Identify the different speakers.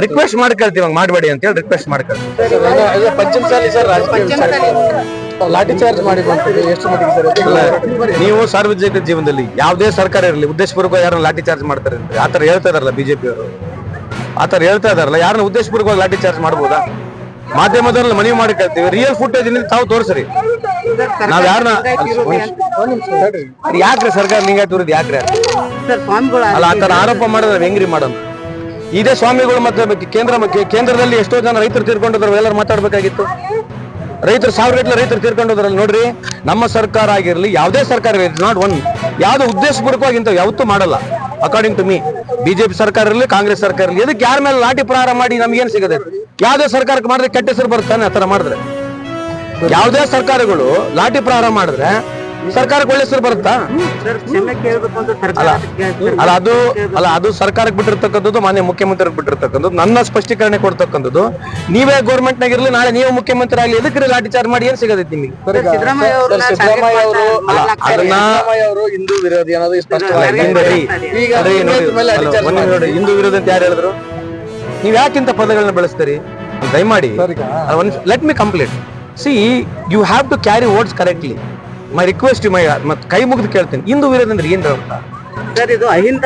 Speaker 1: Request ಮಾಡ್ಕೊಳ್ತೀವಿ ಹಂಗ್ ಮಾಡಬೇಡಿ ಅಂತ ಹೇಳಿ ರಿಕ್ವೆಸ್ಟ್ ಮಾಡ್ಕೊಳ್ತೀವಿ.
Speaker 2: ಪಂಚಮಸಾಲಿ ಸರ್ ಲಾಠಿ ಚಾರ್ಜ್ ಮಾಡಿ ಮಾಡ್ತೀವಿ ಎಷ್ಟು ಮಟ್ಟಿಗೆ ಸರ್?
Speaker 1: ನೀವು ಸಾರ್ವಜನಿಕ ಜೀವನದಲ್ಲಿ ಯಾವುದೇ ಸರ್ಕಾರ ಇರಲಿ ಉದ್ದೇಶಪೂರ್ವಕ ಯಾರನ್ನ ಲಾಠಿ ಚಾರ್ಜ್ ಮಾಡ್ತಾರೆ ಅಂತ ಆತರ ಹೇಳ್ತಾ ಇದಾರಲ್ಲ ಬಿಜೆಪಿ ಅವರು, ಆತರ ಹೇಳ್ತಾ ಇದಾರಲ್ಲ, ಯಾರನ್ನ ಉದ್ದೇಶಪೂರ್ವಕವಾಗಿ ಲಾಠಿ ಚಾರ್ಜ್ ಮಾಡ್ಬೋದಾ? ಮಾಧ್ಯಮದಲ್ಲಿ ಮನವಿ ಮಾಡಿಕೊಳ್ತೀವಿ, ರಿಯಲ್ ಫುಟೇಜ್ ತಾವು ತೋರಿಸ್ರಿ. ನಾವ್ ಯಾರನ್ನ ಯಾಕ್ರೆ ಸರ್ಕಾರ ಲಿಂಗಾಯತ ವಿರೋಧಿ ಯಾಕ್ರೆ ಅಲ್ಲ ಆತರ ಆರೋಪ ಮಾಡಿದ್ರೆ ಹೆಂಗ್ರಿ ಮಾಡೋದು? ಇದೇ ಸ್ವಾಮಿಗಳು ಮತ್ತೆ ಕೇಂದ್ರದಲ್ಲಿ ಎಷ್ಟೋ ಜನ ರೈತರು ತೀರ್ಕೊಂಡಿದ್ರು, ಎಲ್ಲರೂ ಮಾತಾಡ್ಬೇಕಾಗಿತ್ತು. ರೈತರು ಸಾವಿರಗಟ್ಟಲೆ ರೈತರು ತೀರ್ಕೊಂಡೋದ್ರಲ್ಲಿ ನೋಡ್ರಿ. ನಮ್ಮ ಸರ್ಕಾರ ಆಗಿರ್ಲಿ ಯಾವುದೇ ಸರ್ಕಾರ ಇರಲಿ, ನಾಟ್ ಒನ್ ಯಾವ್ದು ಉದ್ದೇಶಪೂರ್ವಕವಾಗಿ ಇಂತ ಯಾವತ್ತೂ ಮಾಡಲ್ಲ. ಅಕಾರ್ಡಿಂಗ್ ಟು ಮೀ ಬಿಜೆಪಿ ಸರ್ಕಾರ ಇರಲಿ ಕಾಂಗ್ರೆಸ್ ಸರ್ಕಾರ ಇರಲಿ, ಇದಕ್ಕೆ ಯಾರ ಮೇಲೆ ಲಾಠಿ ಪ್ರಹಾರ ಮಾಡಿ ನಮ್ಗೇನ್ ಸಿಗದೆ? ಯಾವ್ದೇ ಸರ್ಕಾರಕ್ಕೆ ಮಾಡಿದ್ರೆ ಕೆಟ್ಟ ಹೆಸರು ಬರ್ತಾನೆ ಆತರ ಮಾಡಿದ್ರೆ. ಯಾವುದೇ ಸರ್ಕಾರಗಳು ಲಾಠಿ ಪ್ರಹಾರ ಮಾಡಿದ್ರೆ ಸರ್ಕಾರಕ್ಕೆ ಒಳ್ಳೆ ಹೆಸರು ಬರುತ್ತಾ? ಅಲ್ಲ ಅದು ಸರ್ಕಾರಕ್ಕೆ ಬಿಟ್ಟಿರ್ತಕ್ಕಂಥದ್ದು, ಮಾನ್ಯ ಮುಖ್ಯಮಂತ್ರಿಗೆ ಬಿಟ್ಟಿರ್ತಕ್ಕಂಥದ್ದು. ನನ್ನ ಸ್ಪಷ್ಟೀಕರಣ ಕೊಡ್ತಕ್ಕಂಥದ್ದು, ನೀವೇ ಗೌರ್ಮೆಂಟ್ ನಾಗಿರ್ಲಿ, ನಾಳೆ ನೀವು ಮುಖ್ಯಮಂತ್ರಿ ಆಗಲಿ, ಎದಕ್ಕೆ ಲಾಠಿ ಚಾರ್ಜ್ ಮಾಡಿ ಏನ್ ಸಿಗದೈತಿ ನಿಮಗೆ?
Speaker 2: ಸಿದ್ದರಾಮಯ್ಯ ಅವರು ಹಿಂದೂ ವಿರೋಧಿ ಅನ್ನೋದು
Speaker 1: ನೋಡಿ, ಹಿಂದೂ ವಿರೋಧಿ ಅಂತ ಯಾರು ಹೇಳಿದ್ರು? ನೀವ್ ಯಾಕಿಂತ ಪದಗಳನ್ನ ಬೆಳೆಸ್ತೀರಿ? ದಯಮಾಡಿ let me complete. See you have to carry words correctly. My request ಮೈ ಕೈ ಮುಗಿದು ಕೇಳ್ತೀನಿ, ಹಿಂದೂ ವಿರೋಧ ಅಂದ್ರೆ ಏನ್
Speaker 3: ಸರ್ ಇದು ಅಹಿಂದ